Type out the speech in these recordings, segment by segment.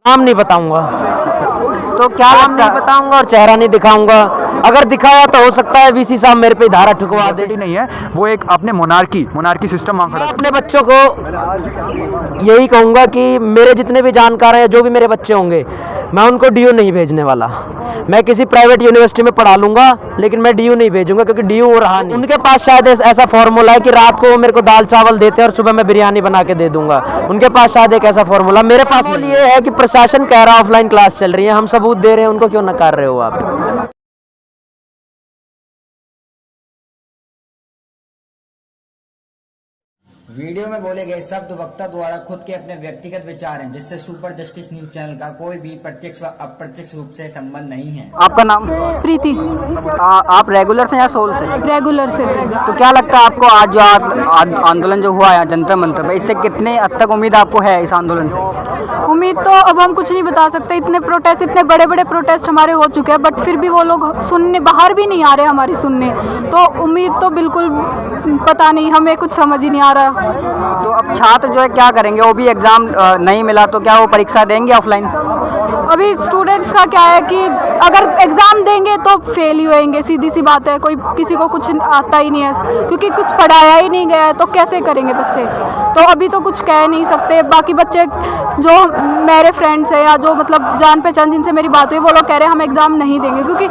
नाम नहीं बताऊंगा। तो क्या नाम लगता नहीं बताऊंगा और चेहरा नहीं दिखाऊंगा। अगर दिखाया तो हो सकता है वीसी साहब मेरे पे धारा ठुकवा दे। सिटी नहीं है वो, एक अपने मोनार्की सिस्टम वहाँ मैं खड़ा अपने बच्चों को यही कहूंगा कि मेरे जितने भी जानकार हैं, जो भी मेरे बच्चे होंगे, मैं उनको डीयू नहीं भेजने वाला। मैं किसी प्राइवेट यूनिवर्सिटी में पढ़ा लूंगा, लेकिन मैं डीयू नहीं भेजूंगा, क्योंकि डीयू वो रहा नहीं। उनके पास शायद ऐसा फॉर्मूला है कि रात को वो मेरे को दाल चावल देते हैं और सुबह मैं बिरयानी बना के दे दूंगा। उनके पास शायद एक ऐसा फॉर्मूला, मेरे पास ये है कि प्रशासन कह रहा है ऑफलाइन क्लास चल रही है, हम सबूत दे रहे हैं, उनको क्यों नकार रहे हो आप। वीडियो में बोले गए शब्द वक्ता द्वारा खुद के अपने व्यक्तिगत विचार हैं, जिससे सुपर जस्टिस न्यूज चैनल का कोई भी प्रत्यक्ष व अप्रत्यक्ष रूप से संबंध नहीं है। आपका नाम? प्रीति। आप रेगुलर से या सोल से? रेगुलर से। तो क्या लगता है आपको आज जो आंदोलन जो हुआ है जंतर मंतर पे, इससे कितने हद तक उम्मीद आपको है इस आंदोलन से? उम्मीद तो अब हम कुछ नहीं बता सकते, इतने प्रोटेस्ट, इतने बड़े बड़े प्रोटेस्ट हमारे हो चुके हैं, बट फिर भी वो लोग सुनने बाहर भी नहीं आ रहे हमारी सुनने। तो उम्मीद तो बिल्कुल पता नहीं, हमें कुछ समझ ही नहीं आ रहा। तो अब छात्र जो है क्या करेंगे? वो भी एग्जाम नहीं मिला तो क्या वो परीक्षा देंगे ऑफलाइन? अभी स्टूडेंट्स का क्या है कि अगर एग्ज़ाम देंगे तो फेल ही होएंगे, सीधी सी बात है। कोई किसी को कुछ आता ही नहीं है, क्योंकि कुछ पढ़ाया ही नहीं गया है, तो कैसे करेंगे बच्चे। तो अभी तो कुछ कह नहीं सकते। बाकी बच्चे जो मेरे फ्रेंड्स हैं या जो मतलब जान पहचान जिनसे मेरी बात हुई, वो लोग कह रहे हैं हम एग्ज़ाम नहीं देंगे, क्योंकि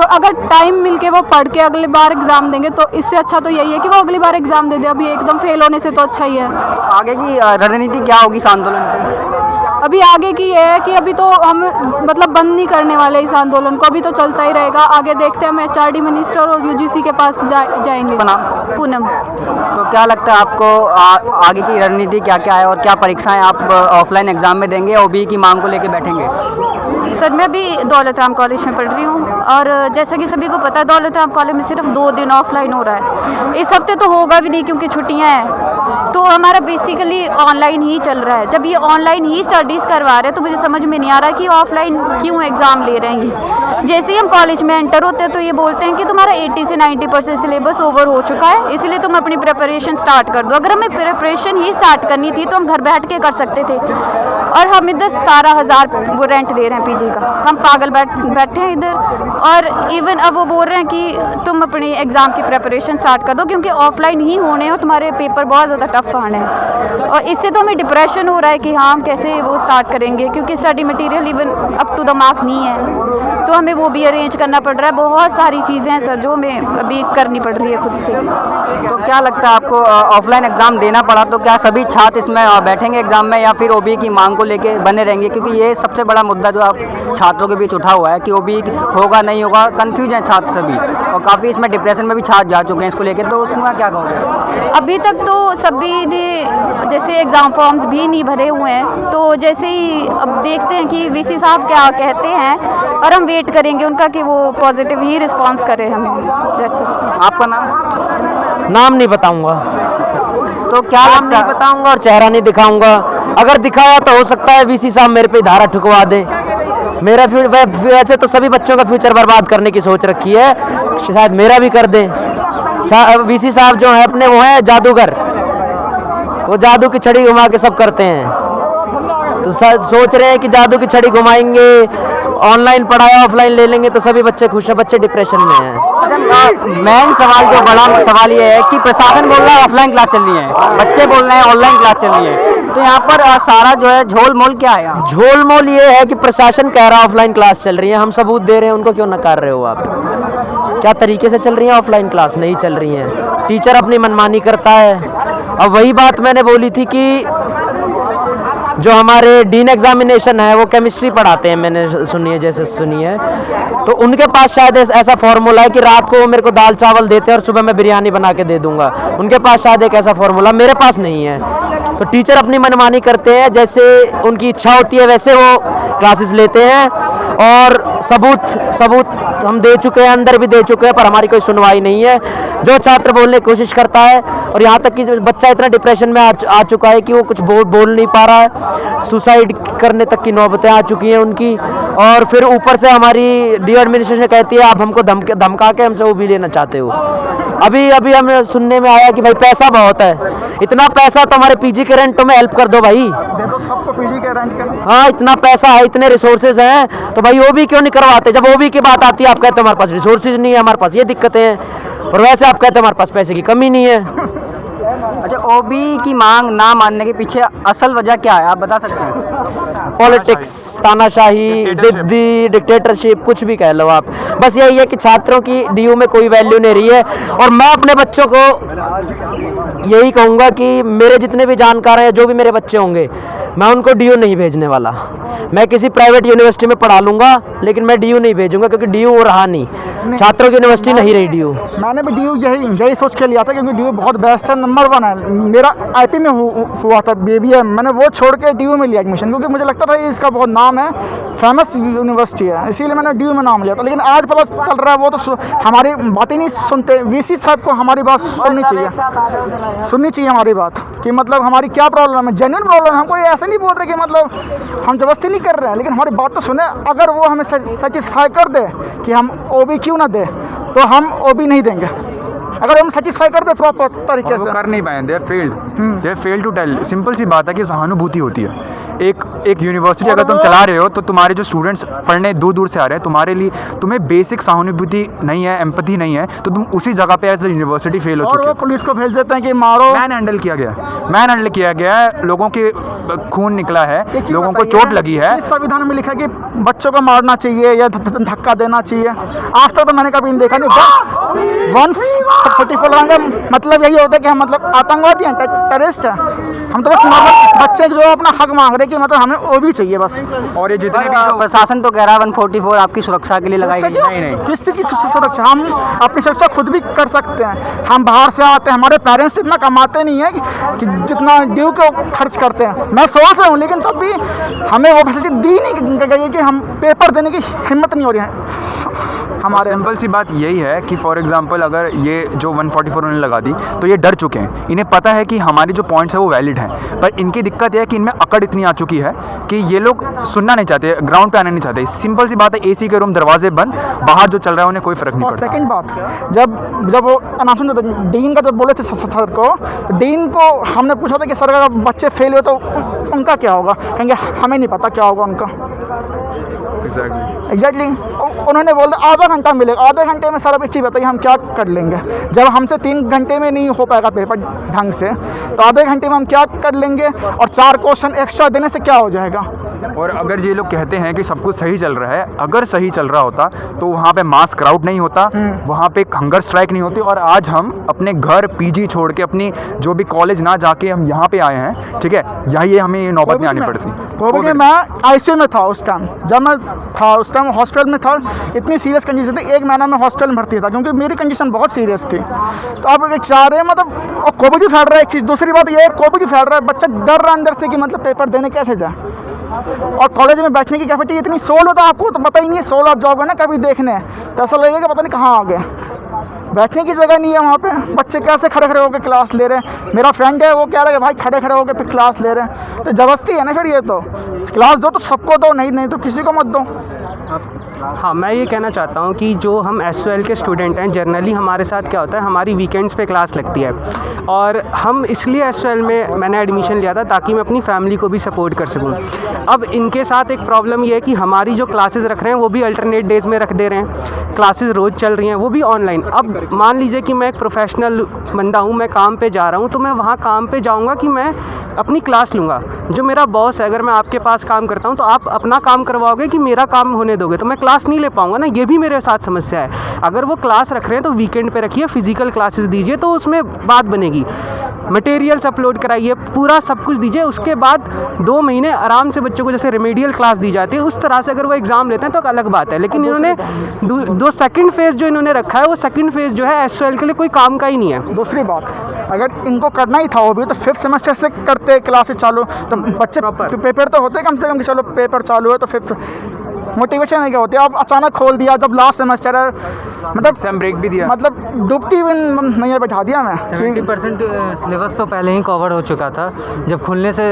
अगर टाइम मिल के वो पढ़ के अगली बार एग्ज़ाम देंगे तो इससे अच्छा तो यही है कि वो अगली बार एग्ज़ाम दे दे। अभी एकदम फेल होने से तो अच्छा ही है। आगे की रणनीति क्या होगी इस आंदोलन की? अभी आगे की ये है कि अभी तो हम मतलब बंद नहीं करने वाले इस आंदोलन को, अभी तो चलता ही रहेगा। आगे देखते हैं, हम एचआरडी मिनिस्टर और यूजीसी के पास जाएंगे। पूनम। तो क्या लगता है आपको आगे की रणनीति क्या क्या है और क्या परीक्षाएं आप ऑफलाइन एग्जाम में देंगे या ओबीई की मांग को लेकर बैठेंगे? सर मैं भी दौलत राम कॉलेज में पढ़ रही हूँ, और जैसा कि सभी को पता है दौलत राम कॉलेज में सिर्फ 2 दिन ऑफलाइन हो रहा है। इस हफ्ते तो होगा भी नहीं क्योंकि छुट्टियाँ हैं, तो हमारा बेसिकली ऑनलाइन ही चल रहा है। जब ये ऑनलाइन ही स्टडीज़ करवा रहे हैं तो मुझे समझ में नहीं आ रहा कि ऑफलाइन क्यों एग्ज़ाम ले रहे हैं। जैसे ही हम कॉलेज में एंटर होते हैं तो ये बोलते हैं कि तुम्हारा 80 से 90% सिलेबस ओवर हो चुका है, इसलिए तुम अपनी प्रिपरेशन स्टार्ट कर दो। अगर हमें प्रिपरेशन ही स्टार्ट करनी थी तो हम घर बैठ के कर सकते थे, और हम इधर 17,000 वो रेंट दे रहे हैं पीजी का। हम पागल बैठे हैं इधर, और इवन अब वो बोल रहे हैं कि तुम अपनी एग्ज़ाम की प्रिपरेशन स्टार्ट कर दो, क्योंकि ऑफलाइन ही होने और तुम्हारे पेपर बहुत ज़्यादा टफ आने हैं। और इससे तो हमें डिप्रेशन हो रहा है कि हाँ हम कैसे वो स्टार्ट करेंगे, क्योंकि study material even up to the mark नहीं है, तो हमें वो भी अरेंज करना पड़ रहा है। बहुत सारी चीज़ें हैं सर जो हमें अभी करनी पड़ रही है खुद से। तो क्या लगता है आपको ऑफलाइन एग्ज़ाम देना पड़ा तो क्या सभी छात्र इसमें बैठेंगे एग्ज़ाम में, या फिर ओबीई की मांग को लेके बने रहेंगे? क्योंकि ये सबसे बड़ा मुद्दा जो आप छात्रों के बीच उठा हुआ है कि ओबीई होगा नहीं होगा, कंफ्यूज हैं छात्र सभी, और काफ़ी इसमें डिप्रेशन में भी छात्र जा चुके हैं इसको लेकर। तो उसमें क्या कहोगे? अभी तक तो सभी ने जैसे एग्ज़ाम फॉर्म्स भी नहीं भरे हुए हैं, तो जैसे ही अब देखते हैं कि वीसी साहब क्या कहते हैं, और हम वेट करेंगे उनका कि वो पॉजिटिव ही रिस्पांस करे हमें। That's it. आपका नाम? नाम नहीं बताऊंगा। तो क्या नाम लगता नहीं है? बताऊंगा और चेहरा नहीं दिखाऊंगा। अगर दिखाया तो हो सकता है वीसी साहब मेरे पे धारा ठुकवा दे। मेरा वैसे तो सभी बच्चों का फ्यूचर बर्बाद करने की सोच रखी है, शायद मेरा भी कर दे। वीसी साहब जो है अपने वो हैं जादूगर, वो जादू की छड़ी घुमा के सब करते हैं। तो सोच रहे हैं कि जादू की छड़ी घुमाएंगे, ऑनलाइन पढ़ाया ऑफलाइन ले लेंगे तो सभी बच्चे खुश हैं। बच्चे डिप्रेशन में हैं। मेन सवाल जो बड़ा सवाल ये है कि प्रशासन बोल रहा है ऑफलाइन क्लास चल रही है, बच्चे बोल रहे हैं ऑनलाइन क्लास चल रही है, तो यहाँ पर सारा जो है झोल मोल क्या है? झोल मोल ये है कि प्रशासन कह रहा है ऑफलाइन क्लास चल रही है, हम सबूत दे रहे हैं, उनको क्यों नकार रहे हो आप। क्या तरीके से चल रही है ऑफलाइन क्लास? नहीं चल रही है। टीचर अपनी मनमानी करता है। अब वही बात मैंने बोली थी कि जो हमारे डीन एग्जामिनेशन है वो केमिस्ट्री पढ़ाते हैं, मैंने सुनी है, तो उनके पास शायद ऐसा फॉर्मूला है कि रात को वो मेरे को दाल चावल देते हैं और सुबह मैं बिरयानी बना के दे दूंगा। उनके पास शायद एक ऐसा फॉर्मूला, मेरे पास नहीं है। तो टीचर अपनी मनमानी करते हैं, जैसे उनकी इच्छा होती है वैसे वो क्लासेस लेते हैं, और सबूत हम दे चुके हैं, अंदर भी दे चुके हैं, पर हमारी कोई सुनवाई नहीं है। जो छात्र बोलने की कोशिश करता है, और यहाँ तक कि बच्चा इतना डिप्रेशन में आ चुका है कि वो कुछ बोल नहीं पा रहा है, सुसाइड करने तक की नौबतें आ चुकी हैं उनकी। और फिर ऊपर से हमारी डी एडमिनिस्ट्रेशन कहती है आप हमको धमका के हमसे OB लेना चाहते हो। अभी अभी हमें सुनने में आया कि भाई पैसा बहुत है, इतना पैसा तो हमारे PG के रेंटों में हेल्प कर दो भाई। तो सबको PG के रेंट कर। हाँ, इतना पैसा है, इतने रिसोर्सेज हैं, तो भाई OB क्यों नहीं करवाते? जब OB की बात आती है आप कहते हो हमारे पास रिसोर्सेज नहीं है, हमारे पास ये दिक्कतें हैं, और वैसे आप कहते हो हमारे पास पैसे की कमी नहीं है। अच्छा, OB की मांग ना मानने के पीछे असल वजह क्या है, आप बता सकते हैं? पॉलिटिक्स, तानाशाही, जिद्दी, डिक्टेटरशिप, कुछ भी कह लो आप। बस यही है कि छात्रों की DU में कोई वैल्यू नहीं रही है। और मैं अपने बच्चों को यही कहूँगा कि मेरे जितने भी जानकार हैं, जो भी मेरे बच्चे होंगे, मैं उनको DU नहीं भेजने वाला। मैं किसी प्राइवेट यूनिवर्सिटी में पढ़ा लूँगा, लेकिन मैं DU नहीं भेजूँगा, क्योंकि DU वो रहा नहीं, छात्रों की यूनिवर्सिटी नहीं रही DU। मैंने भी DU यही सोच के लिया था, क्योंकि DU बहुत बेस्ट है, नंबर 1 है। मेरा IP में हुआ था BBA, मैंने वो छोड़ के DU में लिया एडमिशन, क्योंकि मुझे लगता था इसका बहुत नाम है, फेमस यूनिवर्सिटी है, इसीलिए मैंने DU में नाम लिया था। लेकिन आज पता चल रहा है वो तो हमारी बातें नहीं सुनते। VC साहब को हमारी बात सुननी चाहिए हमारी बात, कि मतलब हमारी क्या प्रॉब्लम है, जेन्युइन प्रॉब्लम है। हमको ये ऐसे नहीं बोल रहे कि मतलब हम जबरदस्ती नहीं कर रहे हैं, लेकिन हमारी बात तो सुने। अगर वो हमें सेटिस्फाई कर दे कि हम OB क्यों ना दे, तो हम OB नहीं देंगे। अगर हम सेटिस्फाई कर दे प्रॉपर तरीके से, कर नहीं पाए, दे फेल टू टेल। सिंपल सी बात है कि सहानुभूति होती है। एक यूनिवर्सिटी अगर तुम चला रहे हो, तो तुम्हारे जो स्टूडेंट्स पढ़ने दूर दूर से आ रहे हैं, तुम्हारे लिए तुम्हें बेसिक सहानुभूति नहीं है, एम्पैथी नहीं है, तो तुम उसी जगह पे एज ए यूनिवर्सिटी फेल हो चुके हो। पुलिस को भेज देते हैं कि मारो। मैन हैंडल किया गया है, लोगों के खून निकला है, लोगों को चोट लगी है। इस संविधान में लिखा है कि बच्चों को मारना चाहिए या धक्का देना चाहिए। आज तक तो मैंने कभी देखा नहीं। 144 का मतलब यही होता है कि हम मतलब आतंकवादी हैं, टेररिस्ट हैं। हम तो बस बच्चे जो अपना हक मांग रहे हैं कि मतलब हमें OB चाहिए बस। और ये जितने भी प्रशासन तो कह रहा है 144 आपकी सुरक्षा के लिए लगाई गई है। नहीं, किस चीज़ की सुरक्षा? हम अपनी सुरक्षा खुद भी कर सकते हैं। हम बाहर से आते हैं, हमारे पेरेंट्स इतना कमाते नहीं है कि जितना ड्यू को खर्च करते हैं। मैं सोच रहा हूँ, लेकिन तब भी हमें वो फैसिलिटी दी नहीं गई है कि हम पेपर देने की हिम्मत नहीं हो रही है हमारे। सिंपल सी बात यही है कि फॉर एग्जांपल अगर ये जो 144 उन्होंने लगा दी, तो ये डर चुके हैं। इन्हें पता है कि हमारी जो पॉइंट्स है वो वैलिड हैं, पर इनकी दिक्कत है कि इनमें अकड़ इतनी आ चुकी है कि ये लोग सुनना नहीं चाहते, ग्राउंड पे आना नहीं चाहते। सिंपल सी बात है, AC के रूम दरवाजे बंद, बाहर जो चल रहा है उन्हें कोई फर्क नहीं और पड़ता। सेकंड बात, जब वो अनाउंसमेंट डीन का जब बोले थे सर को, डीन को हमने पूछा था कि सर अगर बच्चे फेल हुए तो उनका क्या होगा? कहेंगे हमें नहीं पता क्या होगा उनका। एग्जैक्टली उन्होंने बोल दिया आधा घंटा मिलेगा, आधे घंटे में सर अब एक चीज़ बताइए हम क्या कर लेंगे? जब हमसे 3 घंटे में नहीं हो पाएगा पेपर ढंग से, तो आधे घंटे में हम क्या कर लेंगे? और 4 क्वेश्चन एक्स्ट्रा देने से क्या हो जाएगा? और अगर ये लोग कहते हैं कि सब कुछ सही चल रहा है, अगर सही चल रहा होता तो वहाँ पे मास क्राउड नहीं होता, वहाँ पे हंगर स्ट्राइक नहीं होती, और आज हम अपने घर PG छोड़ के अपनी जो भी कॉलेज ना जाके हम यहाँ पे आए हैं, ठीक है, यही हमें ये नौबत नहीं आनी पड़ती। कोविड में मैं ICU में था उस टाइम, जब मैं था उस टाइम हॉस्पिटल में था। इतनी सीरियस कंडीशन थी, 1 महीना में हॉस्पिटल में भर्ती था, क्योंकि मेरी कंडीशन बहुत सीरियस थी। तो अब एक चाह रहे मतलब और कोविड भी फैल रहा है, एक चीज़। दूसरी बात ये है कोविड भी फैल रहा है, बच्चा डर रहा है अंदर से कि मतलब पेपर देने कैसे जाए। और कॉलेज में बैठने की कैपेसिटी इतनी 16 होता है, आपको तो पता ही नहीं है। 16 आप जाओगे ना कभी देखने, तो ऐसा लगेगा पता नहीं कहाँ आ गए। बैठने की जगह नहीं है वहाँ पे, बच्चे कैसे खड़े खड़े होकर क्लास ले रहे हैं। मेरा फ्रेंड है वो कह रहा है भाई खड़े खड़े होकर फिर क्लास ले रहे हैं, तो जबरदस्ती है ना। फिर ये तो क्लास दो तो सबको दो, नहीं तो किसी को मत दो। हाँ, मैं ये कहना चाहता हूँ कि जो हम SOL के स्टूडेंट हैं, जनरली हमारे साथ क्या होता है, हमारी वीकेंड्स पे क्लास लगती है, और हम इसलिए SOL में मैंने एडमिशन लिया था ताकि मैं अपनी फैमिली को भी सपोर्ट कर सकूँ। अब इनके साथ एक प्रॉब्लम ये है कि हमारी जो क्लासेस रख रहे हैं वो भी अल्टरनेट डेज़ में रख दे रहे हैं, क्लासेस रोज़ चल रही हैं, वो भी ऑनलाइन। अब मान लीजिए कि मैं एक प्रोफेशनल बंदा हूँ, मैं काम पे जा रहा हूँ, तो मैं वहाँ काम पे जाऊँगा कि मैं अपनी क्लास लूँगा। जो मेरा बॉस है, अगर मैं आपके पास काम करता हूँ तो आप अपना काम करवाओगे कि मेरा काम होने दोगे, तो मैं क्लास नहीं ले पाऊँगा ना। ये भी मेरे साथ समस्या है। अगर वो क्लास रख रहे हैं तो वीकेंड पे रखिए, फिजिकल क्लासेस दीजिए, तो उसमें बात बनेगी। मटेरियल्स अपलोड कराइए, पूरा सब कुछ दीजिए, उसके बाद 2 महीने आराम से बच्चों को जैसे रेमेडियल क्लास दी जाती है उस तरह से अगर वो एग्ज़ाम लेते हैं तो अलग बात है। लेकिन इन्होंने दो सेकंड फेज़ जो इन्होंने रखा है, वो सेकंड फेज़ जो है SOL के लिए कोई काम का ही नहीं है। दूसरी बात, अगर इनको करना ही था वो भी तो 5th सेमेस्टर से करते क्लासेस चालू, तो बच्चे पेपर तो होते कम से कम कि चलो पेपर चालू है तो 5th मोटिवेशन नहीं क्या होती, अब अचानक खोल दिया जब लास्ट सेमेस्टर है, मतलब एग्जाम ब्रेक भी दिया, मतलब डुबकी भी नहीं बैठा दिया मैं। 70% सिलेबस तो पहले ही कवर हो चुका था। जब खुलने से,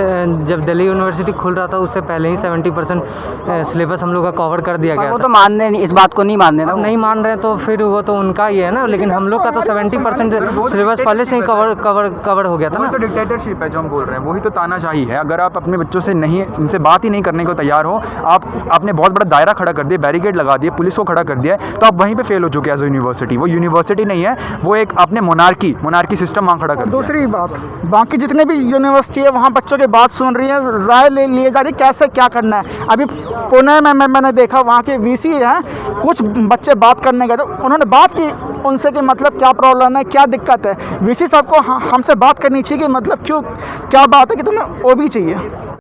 जब दिल्ली यूनिवर्सिटी खुल रहा था उससे पहले ही 70% सिलेबस हम लोग का कवर कर दिया गया वो था। तो मानने नहीं, इस बात को नहीं मानने ना। अब नहीं मान रहे तो फिर वो तो उनका ही है ना, लेकिन हम लोग का तो 70% सिलेबस पहले से ही कवर हो गया था वही ना। तो डिक्टेटरशिप है जो हम बोल रहे हैं, वही तो तानाशाही है। अगर आप अपने बच्चों से नहीं, उनसे बात ही नहीं करने को तैयार हो, आपने बहुत बड़ा दायरा खड़ा कर दिया, बैरिकेड लगा दिए, पुलिस को खड़ा कर दिया है, तो आप वहीं पे फेल हो चुके हैं एज यूनिवर्सिटी। वो यूनिवर्सिटी नहीं है, वो एक आपने मोनार्की सिस्टम वहाँ खड़ा कर दिया। दूसरी बात, बाकी जितने भी यूनिवर्सिटी है वहाँ बच्चों की बात सुन रही है, राय ले लिए जा रही कैसे क्या करना है। अभी पुणे में मैंने देखा वहाँ के वीसी हैं, कुछ बच्चे बात करने गए तो उन्होंने बात की उनसे कि मतलब क्या प्रॉब्लम है, क्या दिक्कत है। वीसी साहब को हमसे बात करनी चाहिए कि मतलब क्यों, क्या बात है कि तुम्हें ओबी चाहिए।